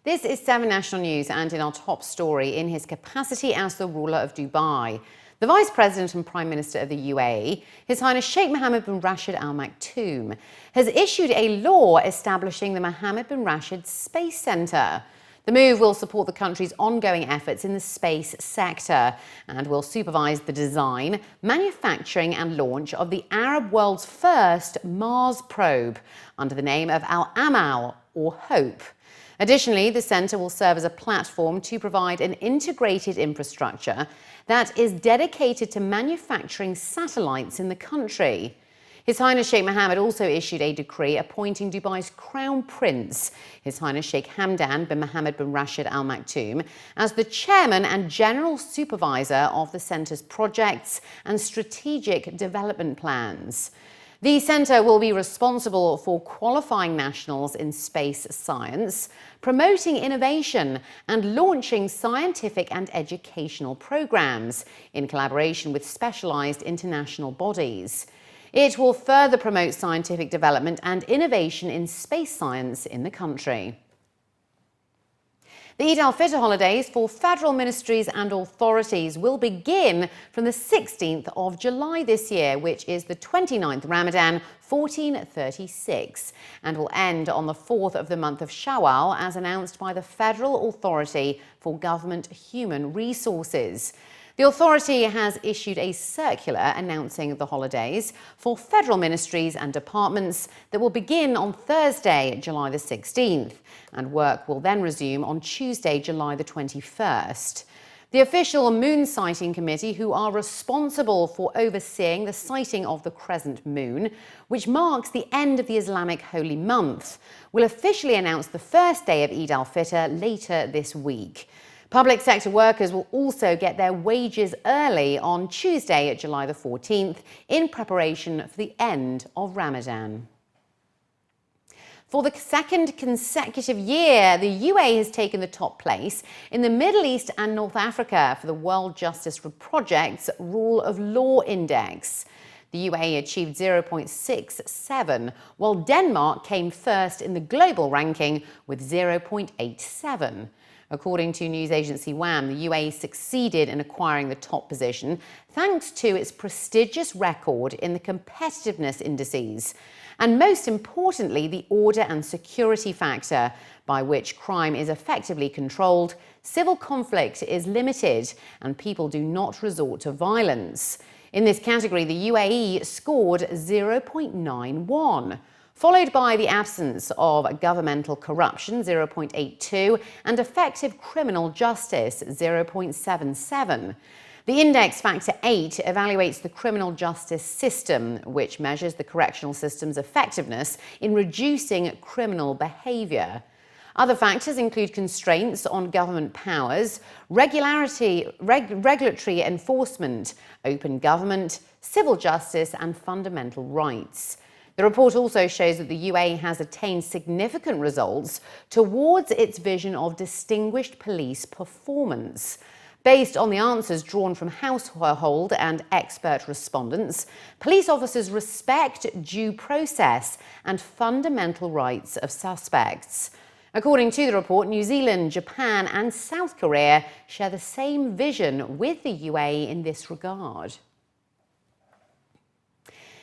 This is 7 National News, and in our top story, in his capacity as the ruler of Dubai, the Vice President and Prime Minister of the UAE, His Highness Sheikh Mohammed bin Rashid Al Maktoum, has issued a law establishing the Mohammed bin Rashid Space Centre. The move will support the country's ongoing efforts in the space sector and will supervise the design, manufacturing and launch of the Arab world's first Mars probe under the name of Al-Amal, or Hope. Additionally, the centre will serve as a platform to provide an integrated infrastructure that is dedicated to manufacturing satellites in the country. His Highness Sheikh Mohammed also issued a decree appointing Dubai's Crown Prince, His Highness Sheikh Hamdan bin Mohammed bin Rashid Al Maktoum, as the chairman and general supervisor of the centre's projects and strategic development plans. The centre will be responsible for qualifying nationals in space science, promoting innovation and launching scientific and educational programmes in collaboration with specialised international bodies. It will further promote scientific development and innovation in space science in the country. The al-Fitr holidays for federal ministries and authorities will begin from the 16th of July this year, which is the 29th Ramadan 1436, and will end on the 4th of the month of Shawwal, as announced by the Federal Authority for Government Human Resources. The authority has issued a circular announcing the holidays for federal ministries and departments that will begin on Thursday, July the 16th, and work will then resume on Tuesday, July the 21st. The official moon sighting committee, who are responsible for overseeing the sighting of the crescent moon, which marks the end of the Islamic holy month, will officially announce the first day of Eid al-Fitr later this week. Public sector workers will also get their wages early on Tuesday, July the 14th, in preparation for the end of Ramadan. For the second consecutive year, the UAE has taken the top place in the Middle East and North Africa for the World Justice Project's Rule of Law Index. The UAE achieved 0.67, while Denmark came first in the global ranking with 0.87. According to news agency WAM, the UAE succeeded in acquiring the top position thanks to its prestigious record in the competitiveness indices, and most importantly, the order and security factor, by which crime is effectively controlled, civil conflict is limited, and people do not resort to violence. In this category, the UAE scored 0.91. Followed by the absence of governmental corruption, 0.82, and effective criminal justice, 0.77. The index factor 8 evaluates the criminal justice system, which measures the correctional system's effectiveness in reducing criminal behaviour. Other factors include constraints on government powers, regulatory enforcement, open government, civil justice, and fundamental rights. The report also shows that the UAE has attained significant results towards its vision of distinguished police performance. Based on the answers drawn from household and expert respondents, police officers respect due process and fundamental rights of suspects. According to the report, New Zealand, Japan and South Korea share the same vision with the UAE in this regard.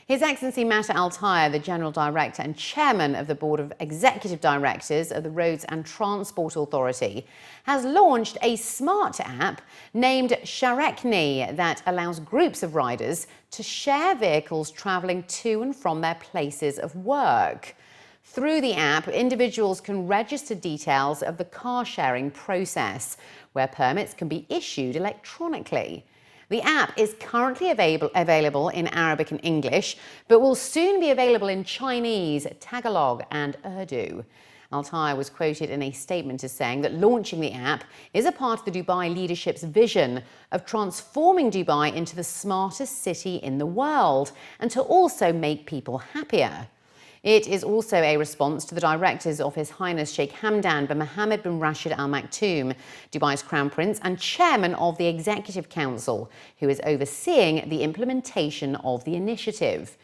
His Excellency Mata Al-Tayer, the General Director and Chairman of the Board of Executive Directors of the Roads and Transport Authority, has launched a smart app named Sharekni that allows groups of riders to share vehicles travelling to and from their places of work. Through the app, individuals can register details of the car sharing process, where permits can be issued electronically. The app is currently available in Arabic and English, but will soon be available in Chinese, Tagalog and Urdu. Al-Tayer was quoted in a statement as saying that launching the app is a part of the Dubai leadership's vision of transforming Dubai into the smartest city in the world and to also make people happier. It is also a response to the directives of His Highness Sheikh Hamdan bin Mohammed bin Rashid Al Maktoum, Dubai's Crown Prince and Chairman of the Executive Council, who is overseeing the implementation of the initiative.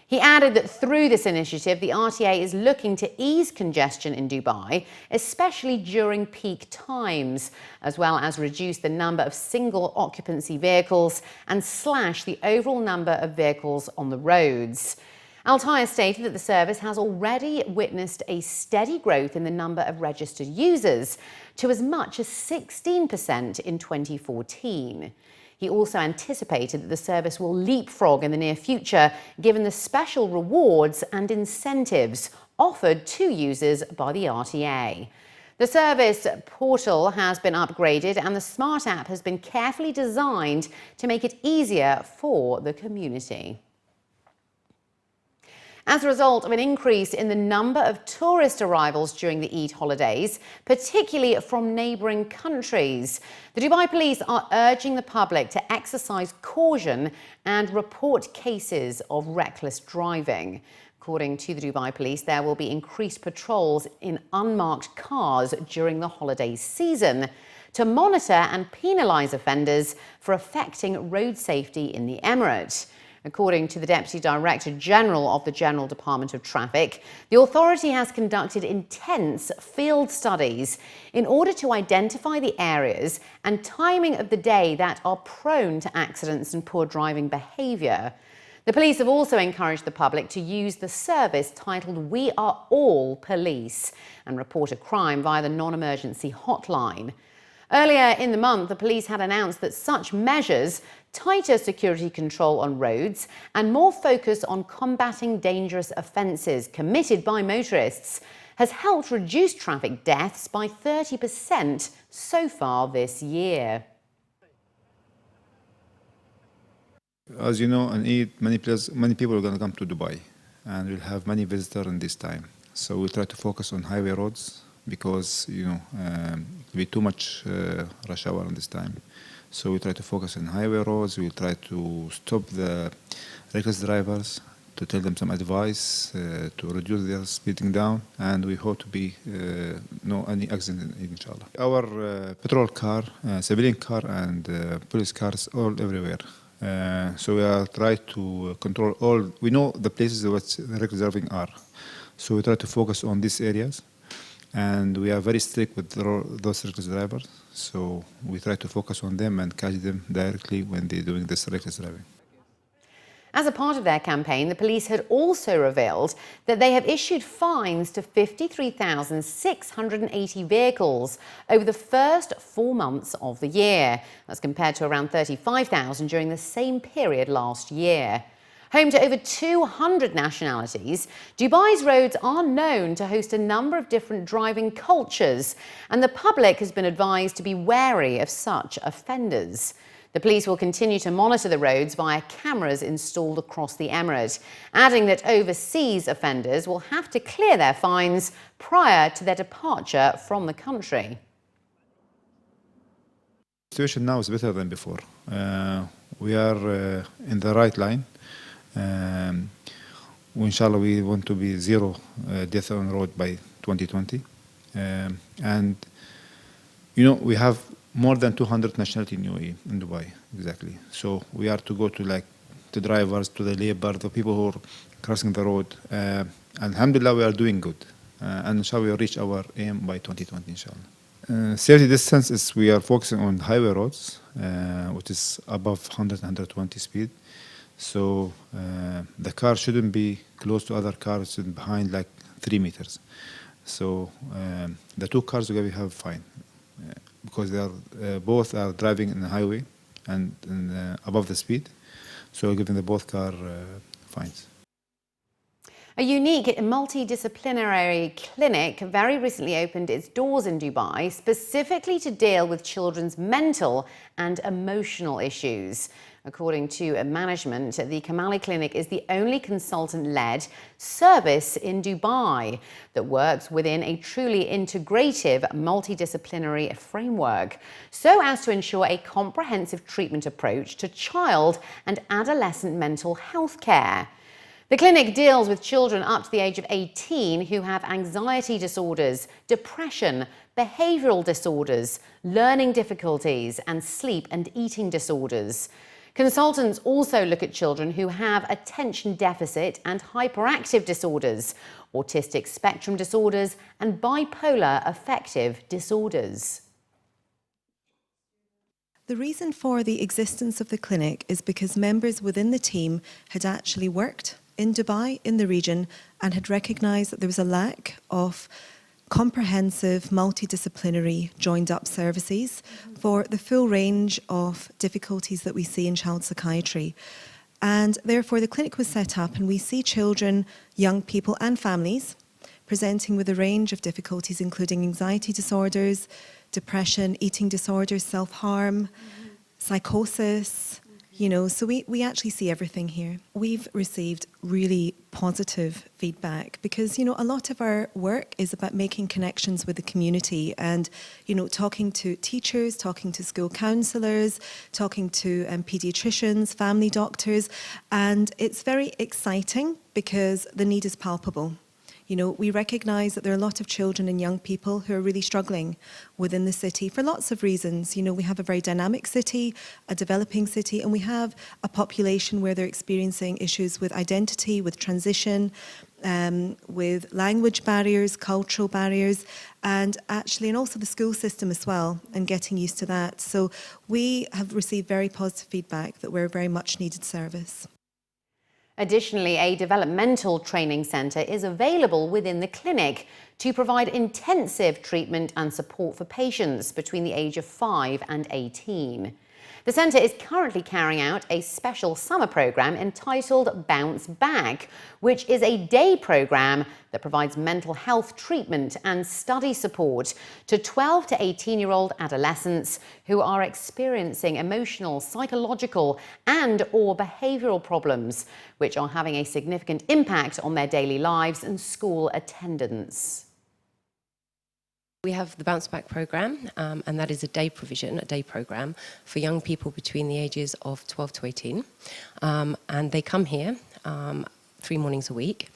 He added that through this initiative, the RTA is looking to ease congestion in Dubai, especially during peak times, as well as reduce the number of single occupancy vehicles and slash the overall number of vehicles on the roads. Tayer stated that the service has already witnessed a steady growth in the number of registered users to as much as 16% in 2014. He also anticipated that the service will leapfrog in the near future, given the special rewards and incentives offered to users by the RTA. The service portal has been upgraded and the Smart app has been carefully designed to make it easier for the community. As a result of an increase in the number of tourist arrivals during the Eid holidays, particularly from neighbouring countries, the Dubai police are urging the public to exercise caution and report cases of reckless driving. According to the Dubai police, there will be increased patrols in unmarked cars during the holiday season to monitor and penalise offenders for affecting road safety in the Emirate. According to the Deputy Director General of the General Department of Traffic, the authority has conducted intense field studies in order to identify the areas and timing of the day that are prone to accidents and poor driving behaviour. The police have also encouraged the public to use the service titled "We Are All Police" and report a crime via the non-emergency hotline. Earlier in the month, the police had announced that such measures, tighter security control on roads and more focus on combating dangerous offences committed by motorists, has helped reduce traffic deaths by 30% so far this year. As you know, on Eid, many people are going to come to Dubai, and we'll have many visitors in this time. So we try to focus on highway roads because it'll be too much rush hour in this time. So we try to focus on highway roads. We try to stop the reckless drivers, to tell them some advice, to reduce their speeding down, and we hope to be no any accident, inshallah. Our patrol car, civilian car, and police cars all everywhere. So we are trying to control all. We know the places where the reckless driving are, so we try to focus on these areas. And we are very strict with those reckless drivers, so we try to focus on them and catch them directly when they're doing this reckless driving. As a part of their campaign, the police had also revealed that they have issued fines to 53,680 vehicles over the first 4 months of the year. That's compared to around 35,000 during the same period last year. Home to over 200 nationalities, Dubai's roads are known to host a number of different driving cultures, and the public has been advised to be wary of such offenders. The police will continue to monitor the roads via cameras installed across the Emirate, adding that overseas offenders will have to clear their fines prior to their departure from the country. The situation now is better than before. We are in the right line. Inshallah, we want to be zero death on the road by 2020. And, we have more than 200 nationalities in UAE, in Dubai, exactly. So we are to go to the drivers, to the labor, the people who are crossing the road. Alhamdulillah, we are doing good. And inshallah, we will reach our aim by 2020, inshallah. Safety distance is we are focusing on highway roads, which is above 100, 120 speed. So the car shouldn't be close to other cars behind 3 meters. So the two cars together have fine because they are both are driving in the highway and above the speed. So we're giving the both car fines. A unique multidisciplinary clinic very recently opened its doors in Dubai, specifically to deal with children's mental and emotional issues. According to management, the Kamali Clinic is the only consultant-led service in Dubai that works within a truly integrative multidisciplinary framework, so as to ensure a comprehensive treatment approach to child and adolescent mental health care. The clinic deals with children up to the age of 18 who have anxiety disorders, depression, behavioural disorders, learning difficulties, and sleep and eating disorders. Consultants also look at children who have attention deficit and hyperactive disorders, autistic spectrum disorders, and bipolar affective disorders. The reason for the existence of the clinic is because members within the team had actually worked in Dubai, in the region, and had recognised that there was a lack of comprehensive, multidisciplinary, joined-up services for the full range of difficulties that we see in child psychiatry. And therefore, the clinic was set up, and we see children, young people and families presenting with a range of difficulties, including anxiety disorders, depression, eating disorders, self-harm, psychosis, so we actually see everything here. We've received really positive feedback because, a lot of our work is about making connections with the community and, talking to teachers, talking to school counsellors, talking to paediatricians, family doctors, and it's very exciting because the need is palpable. We recognise that there are a lot of children and young people who are really struggling within the city for lots of reasons. We have a very dynamic city, a developing city, and we have a population where they're experiencing issues with identity, with transition, with language barriers, cultural barriers, and also the school system as well, and getting used to that. So we have received very positive feedback that we're a very much needed service. Additionally, a developmental training centre is available within the clinic to provide intensive treatment and support for patients between the age of 5 and 18. The centre is currently carrying out a special summer programme entitled Bounce Back, which is a day programme that provides mental health treatment and study support to 12 to 18-year-old adolescents who are experiencing emotional, psychological and/or behavioural problems, which are having a significant impact on their daily lives and school attendance. We have the Bounce Back programme, and that is a day programme for young people between the ages of 12 to 18. And they come here 3 mornings a week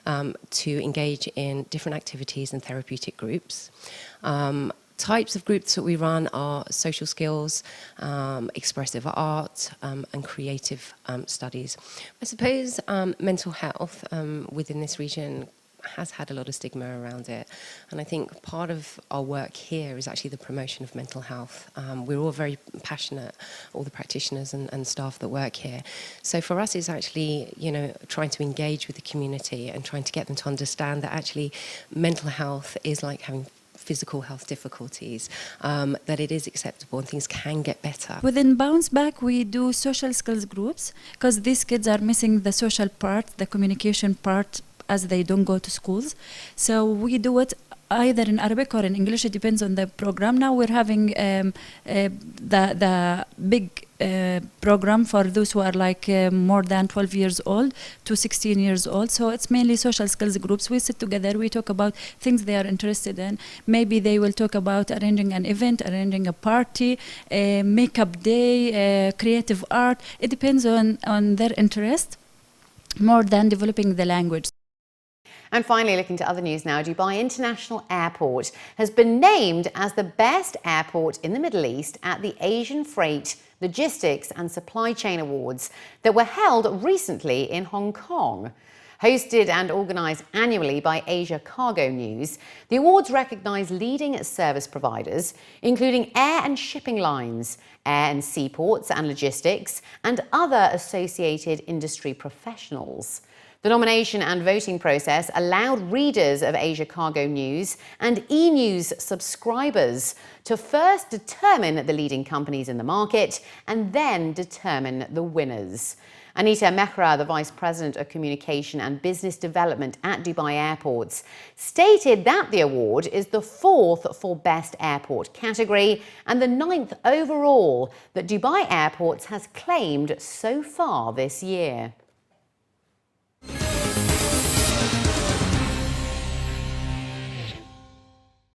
to engage in different activities and therapeutic groups. Types of groups that we run are social skills, expressive art, and creative studies. I suppose mental health within this region has had a lot of stigma around it, and I think part of our work here is actually the promotion of mental health. We're all very passionate, all the practitioners and staff that work here. So for us, it's actually trying to engage with the community and trying to get them to understand that actually mental health is like having physical health difficulties, that it is acceptable and things can get better. Within Bounce Back, we do social skills groups because these kids are missing the social part, the communication part, as they don't go to schools. So we do it either in Arabic or in English. It depends on the program. Now we're having the big program for those who are like more than 12 years old to 16 years old. So it's mainly social skills groups. We sit together, we talk about things they are interested in. Maybe they will talk about arranging an event, arranging a party, a makeup day, creative art. It depends on their interest more than developing the language. And finally, looking to other news now, Dubai International Airport has been named as the best airport in the Middle East at the Asian Freight, Logistics and Supply Chain Awards that were held recently in Hong Kong. Hosted and organised annually by Asia Cargo News, the awards recognise leading service providers, including air and shipping lines, air and seaports and logistics, and other associated industry professionals. The nomination and voting process allowed readers of Asia Cargo News and e-News subscribers to first determine the leading companies in the market and then determine the winners. Anita Mehra, the Vice President of Communication and Business Development at Dubai Airports, stated that the award is the 4th for Best Airport category and the 9th overall that Dubai Airports has claimed so far this year.